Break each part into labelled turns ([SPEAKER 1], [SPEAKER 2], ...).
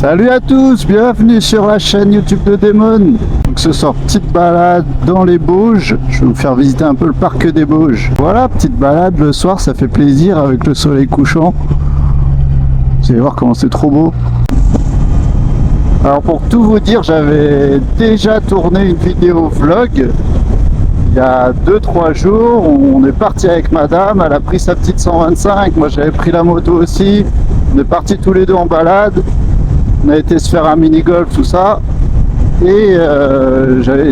[SPEAKER 1] Salut à tous, bienvenue sur la chaîne YouTube de Démon. Donc ce soir, petite balade dans les Bauges. Je vais vous faire visiter un peu le parc des Bauges. Voilà, petite balade le soir, ça fait plaisir avec le soleil couchant. Vous allez voir comment c'est trop beau. Alors pour tout vous dire, j'avais déjà tourné une vidéo vlog il y a 2-3 jours. On est parti avec madame, elle a pris sa petite 125, moi j'avais pris la moto aussi. On est partis tous les deux en balade. On a été se faire un mini-golf, tout ça. Et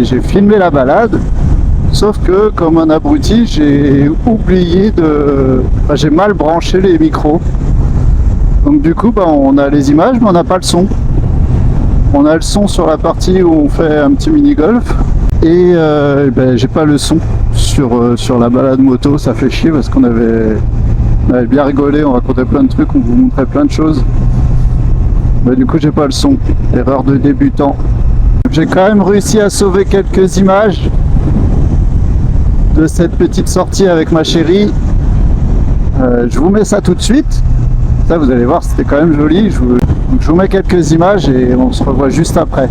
[SPEAKER 1] j'ai filmé la balade. Sauf que, comme un abruti, j'ai oublié de... Enfin, j'ai mal branché les micros. Donc du coup, on a les images, mais on n'a pas le son. On a le son sur la partie où on fait un petit mini-golf. Et j'ai pas le son sur la balade moto. Ça fait chier parce qu'on avait bien rigolé, on racontait plein de trucs, on vous montrait plein de choses. Mais du coup j'ai pas le son, erreur de débutant. J'ai quand même réussi à sauver quelques images de cette petite sortie avec ma chérie. Je vous mets ça tout de suite. Ça vous allez voir, c'était quand même joli. Donc, je vous mets quelques images et on se revoit juste après.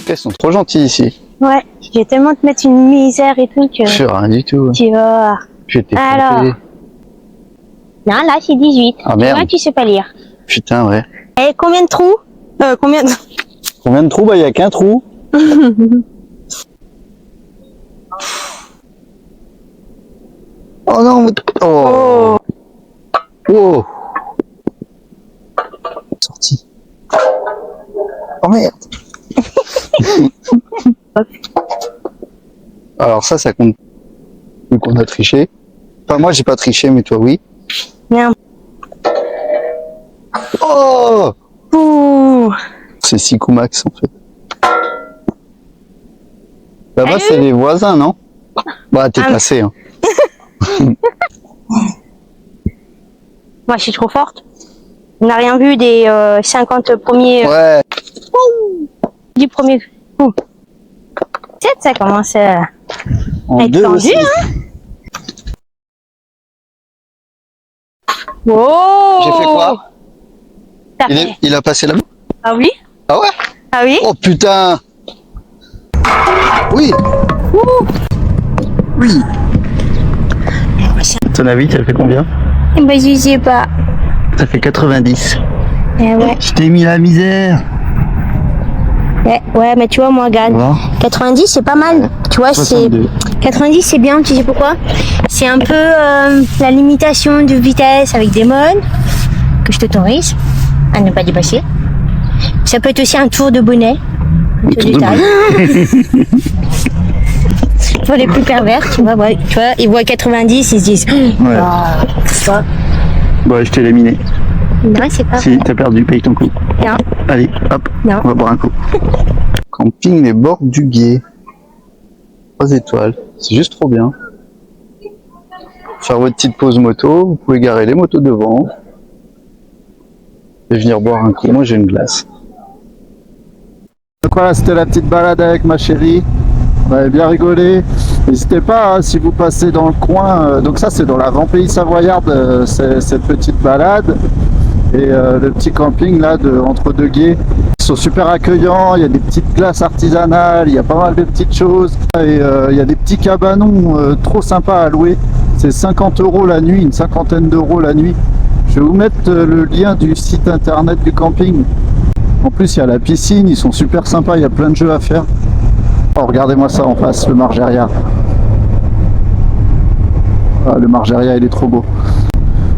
[SPEAKER 1] Ils sont trop gentils ici.
[SPEAKER 2] Ouais, je vais tellement te mettre une misère et tout que...
[SPEAKER 1] Je suis rien du tout.
[SPEAKER 2] Tu vas voir.
[SPEAKER 1] Je t'ai
[SPEAKER 2] Alors...
[SPEAKER 1] trompé.
[SPEAKER 2] Non, là c'est 18.
[SPEAKER 1] Ah merde.
[SPEAKER 2] Moi, tu sais pas lire.
[SPEAKER 1] Putain, ouais.
[SPEAKER 2] Et combien de trous Combien de...
[SPEAKER 1] Combien de trous? Bah, il n'y a qu'un trou. Oh non. Oh. Oh. Sorti. Oh merde. Alors ça compte vu qu'on a triché. Enfin moi j'ai pas triché mais toi oui.
[SPEAKER 2] Merde.
[SPEAKER 1] Oh.
[SPEAKER 2] Ouh.
[SPEAKER 1] C'est 6 coups max en fait. Là-bas c'est les voisins non? Bah t'es passé hein.
[SPEAKER 2] Moi je suis trop forte. On n'a rien vu des 50 premiers...
[SPEAKER 1] Ouais.
[SPEAKER 2] Du premier coup. Peut-être ça commence à être tendu, hein. Oh.
[SPEAKER 1] J'ai fait quoi? Il a passé là-bas?
[SPEAKER 2] Ah oui?
[SPEAKER 1] Ah ouais?
[SPEAKER 2] Ah oui?
[SPEAKER 1] Oh putain! Oui! Oui! À ton avis, ça fait combien?
[SPEAKER 2] Bah je sais pas.
[SPEAKER 1] Ça fait 90.
[SPEAKER 2] Eh ouais.
[SPEAKER 1] Je t'ai mis la misère!
[SPEAKER 2] Ouais, mais tu vois, moi, regarde.
[SPEAKER 1] Bon.
[SPEAKER 2] 90, c'est pas mal. Tu vois, c'est 90, c'est bien. Tu sais pourquoi? C'est un peu la limitation de vitesse avec des modes que je t'autorise à ne pas dépasser. Ça peut être aussi un tour de bonnet, un tour de taille. Pour les plus pervers, tu vois, ils voient 90, ils se disent.
[SPEAKER 1] Ouais. Bon, je t'ai éliminé.
[SPEAKER 2] Non, c'est pas.
[SPEAKER 1] Si, t'as perdu, paye ton coup.
[SPEAKER 2] Non.
[SPEAKER 1] Allez, hop,
[SPEAKER 2] Non.
[SPEAKER 1] on va boire un coup. Camping les bords du Gué. 3 étoiles, c'est juste trop bien. Faire votre petite pause moto, vous pouvez garer les motos devant. Et venir boire un coup, moi j'ai une glace. Donc voilà, c'était la petite balade avec ma chérie. On avait bien rigolé. N'hésitez pas, hein, si vous passez dans le coin, donc ça c'est dans l'avant-pays savoyarde, cette petite balade. Et le petit camping là entre deux gués, ils sont super accueillants, il y a des petites glaces artisanales, il y a pas mal de petites choses et il y a des petits cabanons trop sympas à louer. C'est 50 € la nuit, une cinquantaine d'euros la nuit. Je vais vous mettre le lien du site internet du camping. En plus il y a la piscine, ils sont super sympas, il y a plein de jeux à faire. Oh, regardez-moi ça en face, le Margeria. Ah, le Margeria il est trop beau.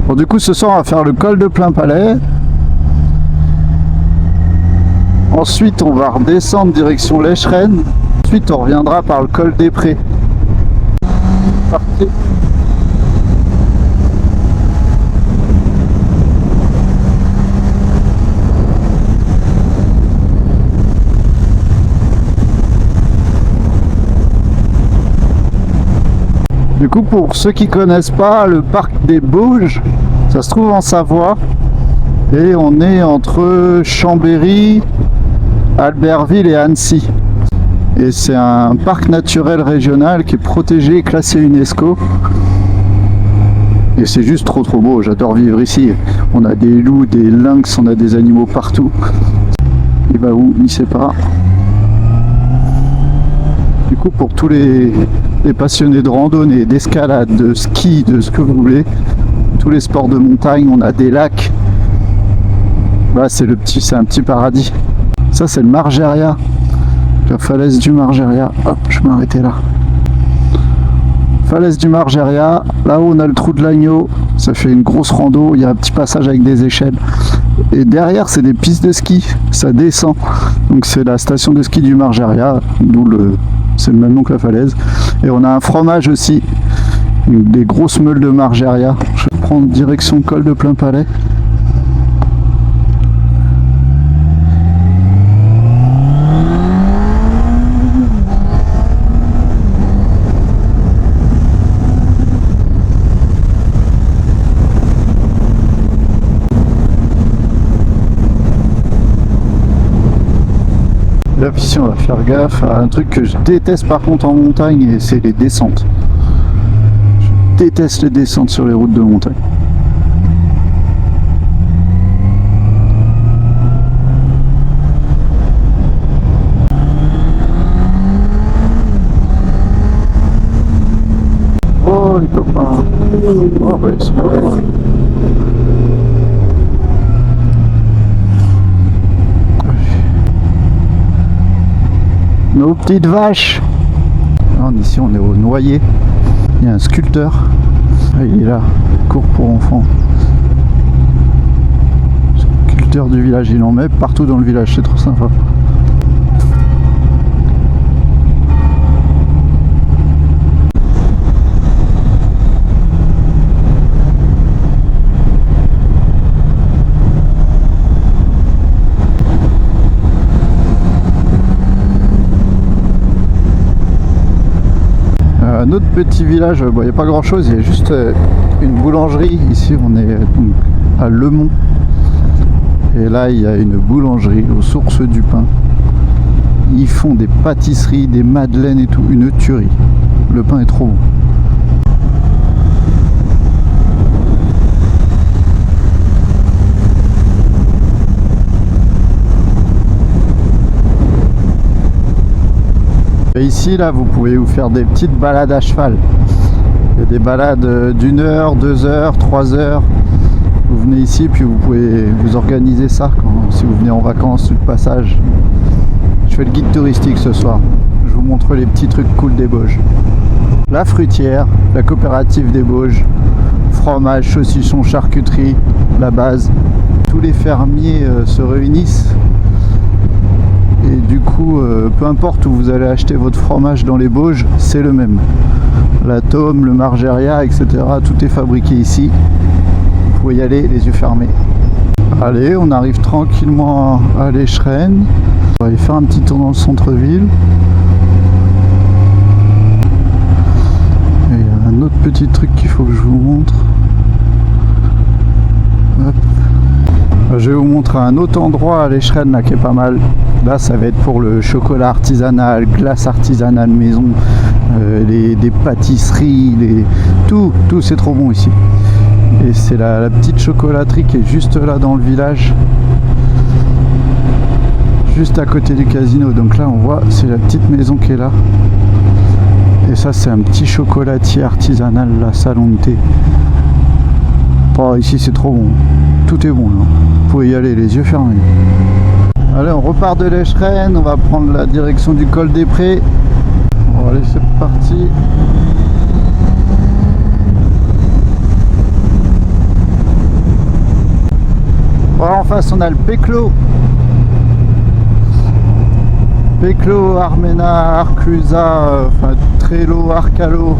[SPEAKER 1] Bon, du coup ce soir on va faire le col de Plainpalais. Ensuite on va redescendre direction l'Echerenne. Ensuite on reviendra par le col des Prés. Parti. Du coup, pour ceux qui connaissent pas le parc des Bauges, ça se trouve en Savoie et on est entre Chambéry, Albertville et Annecy. Et c'est un parc naturel régional qui est protégé et classé UNESCO. Et c'est juste trop beau, j'adore vivre ici. On a des loups, des lynx, on a des animaux partout. Il va où? Il sait pas. Du coup, pour tous les passionnés de randonnée, d'escalade, de ski, de ce que vous voulez, tous les sports de montagne, on a des lacs. Là, c'est un petit paradis. Ça, c'est le Margeria, la falaise du Margeria. Hop, je vais m'arrêter là. Falaise du Margeria, là-haut on a le trou de l'agneau, ça fait une grosse rando, il y a un petit passage avec des échelles. Et derrière c'est des pistes de ski, ça descend. Donc c'est la station de ski du Margeria, c'est le même nom que la falaise. Et on a un fromage aussi, des grosses meules de Margeria. Je vais prendre direction col de Plainpalais. Là, ici, on va faire gaffe à un truc que je déteste par contre en montagne, et c'est les descentes. Je déteste les descentes sur les routes de montagne. Oh, les copains. Oh, ouais, ils sont pas loin. Nos petites vaches. Alors, ici on est au Noyer. Il y a un sculpteur. Ah, il est là, cours pour enfants. Sculpteur du village, il en met partout dans le village, c'est trop sympa. Un autre petit village, il n'y a pas grand chose, il y a juste une boulangerie. Ici on est donc à Le Mont. Et là il y a une boulangerie aux sources du pain. Ils font des pâtisseries, des madeleines et tout, une tuerie. Le pain est trop bon. Et ici, là, vous pouvez vous faire des petites balades à cheval. Il y a des balades d'1 heure, 2 heures, 3 heures. Vous venez ici, puis vous pouvez vous organiser ça si vous venez en vacances, sur le passage. Je fais le guide touristique ce soir. Je vous montre les petits trucs cool des Bauges. La fruitière, la coopérative des Bauges, fromage, saucisson, charcuterie, la base. Tous les fermiers se réunissent. Et du coup, peu importe où vous allez acheter votre fromage dans les Bauges, c'est le même. La Tome, le Margeria, etc. Tout est fabriqué ici. Vous pouvez y aller les yeux fermés. Allez, on arrive tranquillement à l'Escheren. On va aller faire un petit tour dans le centre-ville. Et il y a un autre petit truc qu'il faut que je vous montre. Hop. Je vais vous montrer un autre endroit à l'Escheren là qui est pas mal. Là ça va être pour le chocolat artisanal, glace artisanale maison, des pâtisseries, tout c'est trop bon ici. Et c'est la petite chocolaterie qui est juste là dans le village, juste à côté du casino. Donc là on voit, c'est la petite maison qui est là. Et ça c'est un petit chocolatier artisanal, là, salon de thé. Oh, ici c'est trop bon, tout est bon là. Vous pouvez y aller les yeux fermés. Allez, on repart de l'Escheren, on va prendre la direction du col des Prés. Bon, allez, c'est parti. Voilà, en face on a le Péclo. Péclo, Armena, Arclusa, enfin Trélo, Arcalo,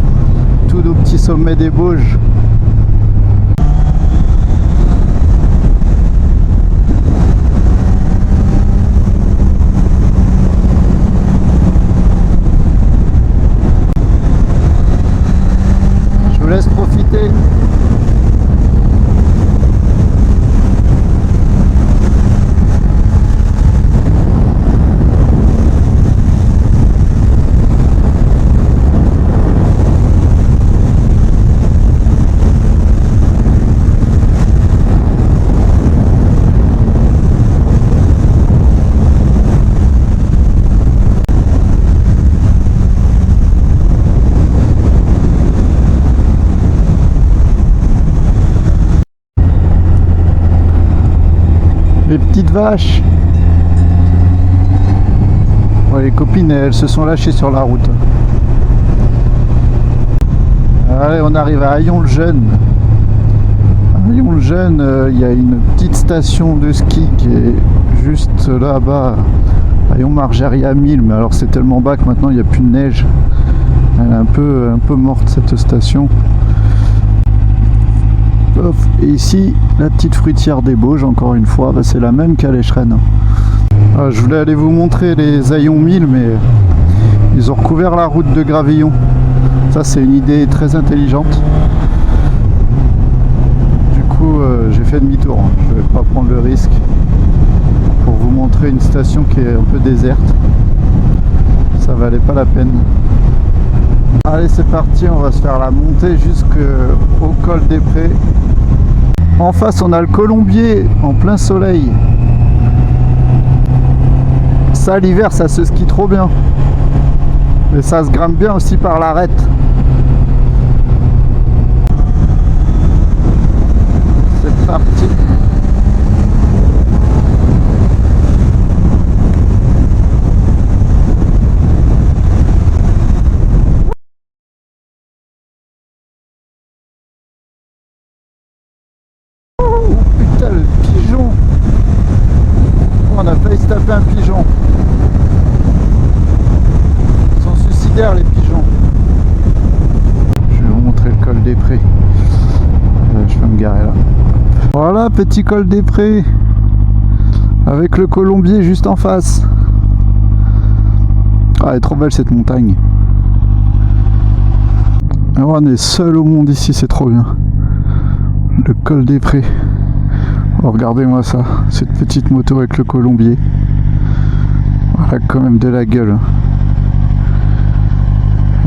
[SPEAKER 1] tous nos petits sommets des Bauges. les petites vaches. Bon, les copines, elles se sont lâchées sur la route. Allez, on arrive à Haillon-le-Jeune. À Haillon-le-Jeune, il y a une petite station de ski qui est juste là-bas. Haillon-Margerie à 1000, mais alors c'est tellement bas que maintenant il n'y a plus de neige. Elle est un peu morte cette station. Et ici, la petite fruitière des Bauges, encore une fois, bah, c'est la même qu'à l'Écheren. Je voulais aller vous montrer les Haillons 1000, mais ils ont recouvert la route de Gravillon. Ça, c'est une idée très intelligente. Du coup, j'ai fait demi-tour. Je ne vais pas prendre le risque pour vous montrer une station qui est un peu déserte. Ça valait pas la peine. Allez, c'est parti, on va se faire la montée jusqu'au col des Prés. En face, on a le Colombier en plein soleil. Ça, l'hiver, ça se skie trop bien. Et ça se grimpe bien aussi par l'arête. C'est parti. Le pigeon. On a failli se taper un pigeon. Ils sont suicidaires les pigeons. Je vais vous montrer le col des Prés. Je vais me garer là. Voilà, petit col des Prés. Avec le Colombier juste en face. Ah, elle est trop belle cette montagne. Alors, on est seul au monde ici, c'est trop bien. Le col des Prés. Oh, regardez-moi ça, cette petite moto avec le Colombier. Elle a quand même de la gueule.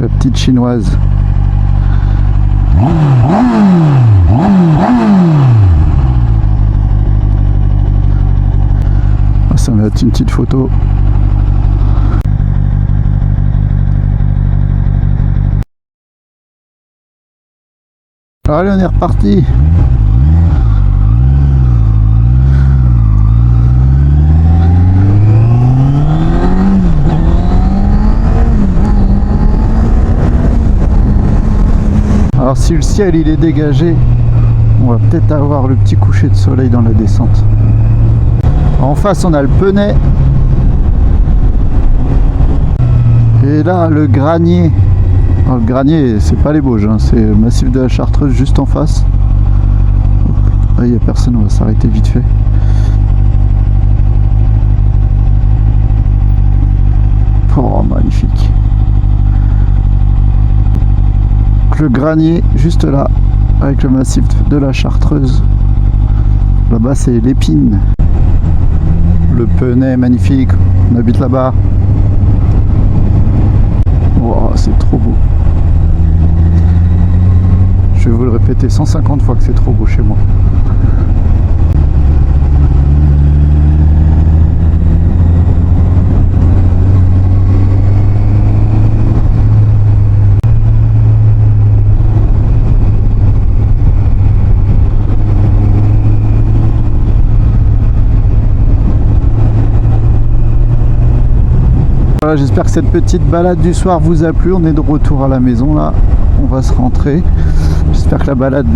[SPEAKER 1] La petite chinoise. Ça va être une petite photo. Allez, on est reparti. Alors si le ciel il est dégagé, on va peut-être avoir le petit coucher de soleil dans la descente. En face on a le Penay. Et là le Granier. Alors, le Granier c'est pas les Bauges, hein, c'est le massif de la Chartreuse juste en face. Là il n'y a personne, on va s'arrêter vite fait. Oh magnifique. Le Granier juste là avec le massif de la Chartreuse. Là-bas c'est l'Épine. Le Penay magnifique, on habite là-bas. Wow, c'est trop beau. Je vais vous le répéter 150 fois que c'est trop beau chez moi. Voilà, j'espère que cette petite balade du soir vous a plu. On est de retour à la maison là, on va se rentrer. J'espère que la balade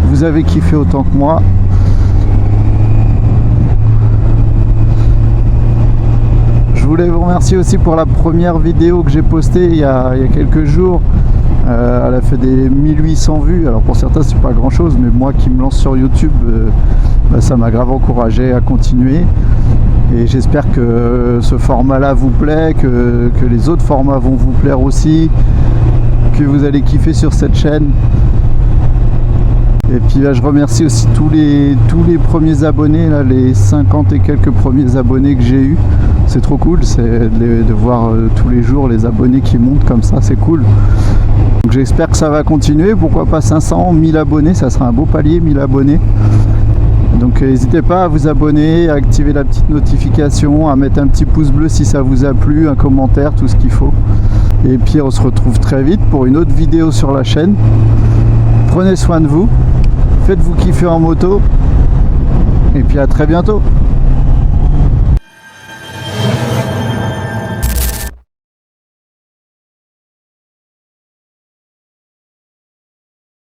[SPEAKER 1] vous avez kiffé autant que moi. Je voulais vous remercier aussi pour la première vidéo que j'ai postée il y a quelques jours. Elle a fait des 1800 vues. Alors pour certains c'est pas grand chose, mais moi qui me lance sur YouTube, ça m'a grave encouragé à continuer. Et j'espère que ce format là vous plaît, que les autres formats vont vous plaire aussi, que vous allez kiffer sur cette chaîne. Et puis là, je remercie aussi tous les premiers abonnés, là, les 50 et quelques premiers abonnés que j'ai eu. C'est trop cool, c'est de voir tous les jours les abonnés qui montent comme ça, c'est cool. Donc j'espère que ça va continuer, pourquoi pas 500, 1000 abonnés, ça sera un beau palier, 1000 abonnés. Donc n'hésitez pas à vous abonner, à activer la petite notification, à mettre un petit pouce bleu si ça vous a plu, un commentaire, tout ce qu'il faut. Et puis on se retrouve très vite pour une autre vidéo sur la chaîne. Prenez soin de vous, faites-vous kiffer en moto, et puis à très bientôt.